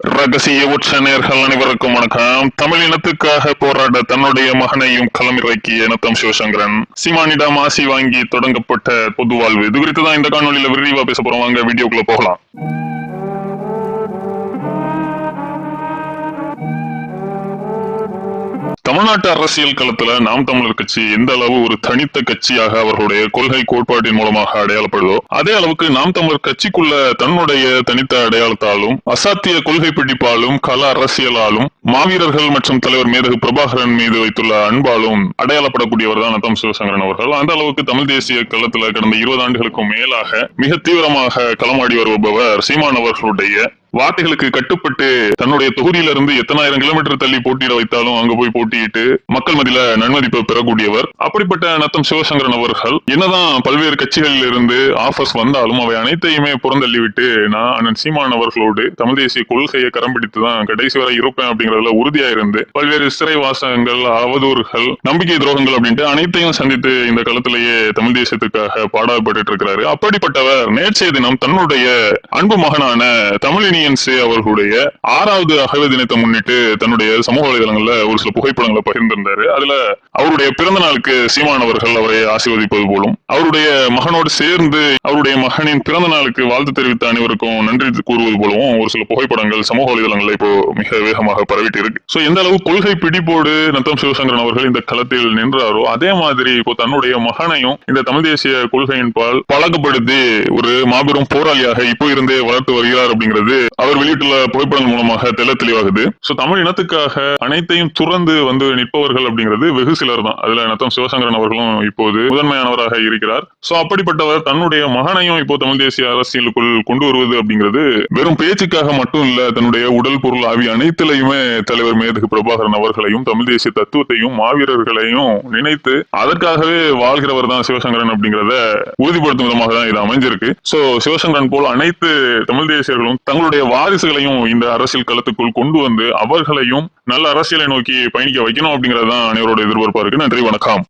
ரகசிய உச்ச நேர்கள் அனைவருக்கும் வணக்கம். தமிழ் இனத்துக்காக போராட தன்னுடைய மகனையும் களமிறக்கிய நத்தம் சிவசங்கரன் சீமானிடம் ஆசி வாங்கி தொடங்கப்பட்ட பொது வாழ்வு. இது குறித்து தான் இந்த காணொலியில விரிவா பேச போறோம். வாங்க வீடியோக்குள்ள போகலாம். தமிழ்நாட்டு அரசியல் களத்துல நாம் தமிழர் கட்சி எந்த அளவு ஒரு தனித்த கட்சியாக அவர்களுடைய கொள்கை கோட்பாட்டின் மூலமாக அடையாளப்படுதோ, அதே அளவுக்கு நாம் தமிழர் கட்சிக்குள்ள தன்னுடைய தனித்த அடையாளத்தாலும் அசாத்திய கொள்கை பிடிப்பாலும் கள அரசியலாலும் மாவீரர்கள் மற்றும் தலைவர் மேதகு பிரபாகரன் மீது வைத்துள்ள அன்பாலும் அடையாளப்படக்கூடியவர் தான் நத்தம் சிவசங்கரன் அவர்கள். அந்த அளவுக்கு தமிழ் தேசிய களத்துல கடந்த 20 ஆண்டுகளுக்கும் மேலாக மிக தீவிரமாக களமாடி வருபவர் சீமான் அவர்களுடைய வார்த்தைகளுக்கு கட்டுப்பட்டு தன்னுடைய தொகுதியிலிருந்து எத்தனாயிரம் கிலோமீட்டர் தள்ளி போட்டியிட வைத்தாலும் அங்க போய் போட்டியிட்டு மக்கள் மத்தியில நன்மதிப்பை பெறக்கூடியவர். அப்படிப்பட்ட நத்தம் சிவசங்கரன் அவர்கள் என்னதான் பல்வேறு கட்சிகளில் இருந்து ஆஃபர்ஸ் வந்தாலும் அவை அனைத்தையுமே புறந்தள்ளிவிட்டு நான் அண்ணன் சீமான் அவர்களோடு தமிழ் தேசிய கொள்கையை கரம் பிடித்துதான் கடைசி வரை இருப்பேன் அப்படிங்கறதுல உறுதியா இருந்து பல்வேறு சிறை வாசகங்கள், அவதூறுகள், நம்பிக்கை துரோகங்கள் அப்படின்ட்டு அனைத்தையும் சந்தித்து இந்த களத்திலேயே தமிழ் தேசியத்துக்காக பாடாப்பட்டு இருக்கிறாரு. அப்படிப்பட்டவர் நேற்றைய தினம் தன்னுடைய அன்பு மகனான தமிழினி அவர்களுடைய 6வது அகவை தினத்தை முன்னிட்டு தன்னுடைய சமூக வலைதளங்கள்ல ஒரு சில புகைப்படங்களை பகிர்ந்திருந்தாரு. அதுல அவருடைய பிறந்த நாளுக்கு சீமான் அவர்கள் அவரை ஆசீர்வதிப்பது போலும், அவருடைய மகனோடு சேர்ந்து அவருடைய மகனின் பிறந்த நாளுக்கு வாழ்த்து தெரிவித்த அனைவருக்கும் நன்றி கூறுவது போலவும் ஒரு சில புகைப்படங்கள் சமூக வலைதளங்கள்ல இப்போ மிக வேகமாக பரவிட்டு இருக்கு. சோ எந்த அளவு கொள்கை பிடிப்போடு நத்தம் சிவசங்கரன் அவர்கள் இந்த களத்தில் நின்றாரோ, அதே மாதிரி இப்போ தன்னுடைய மகனையும் இந்த தமிழ் தேசிய கொள்கையின் பால் பழக்கப்படுத்தி ஒரு மாபெரும் போராளியாக இப்போ இருந்தே வளர்த்து வருகிறார் அப்படிங்கிறது அவர் வெளியிட்டுள்ள புகைப்படங்கள் மூலமாக தெல்ல தெளிவாகுது. சோ தமிழ் இனத்துக்காக அனைத்தையும் துறந்து வந்து நிற்பவர்கள் அப்படிங்கிறது வெகு சிலர் தான். அதுல நத்தம் சிவசங்கரன் அவர்களும் இப்போது முதன்மையானவராக இருக்கிறார். சோ அப்படிப்பட்டவர் தன்னுடைய மகனையும் இப்போ தமிழ் தேசிய அரசியலுக்குள் கொண்டு வருவது அப்படிங்கிறது வெறும் பேச்சுக்காக மட்டும் இல்ல, தன்னுடைய உடல் பொருள் ஆவி அனைத்திலையுமே தலைவர் மேதகு பிரபாகரன் அவர்களையும் தமிழ் தேசிய தத்துவத்தையும் மாவீரர்களையும் நினைத்து அதற்காகவே வாழ்கிறவர் தான் சிவசங்கரன் அப்படிங்கிறத உறுதிப்படுத்தும் விதமாக தான் இது அமைஞ்சிருக்கு. சோ சிவசங்கரன் போல் அனைத்து தமிழ் தேசியர்களும் தங்களுடைய வாரிசுகளையும் இந்த அரசியல் களத்துக்குள் கொண்டு வந்து அவர்களையும் நல்ல அரசியலை நோக்கி பயணிக்க வைக்கணும் அப்படிங்கறதுதான் அனைவரோட எதிர்பார்ப்பா இருக்கு. நன்றி, வணக்கம்.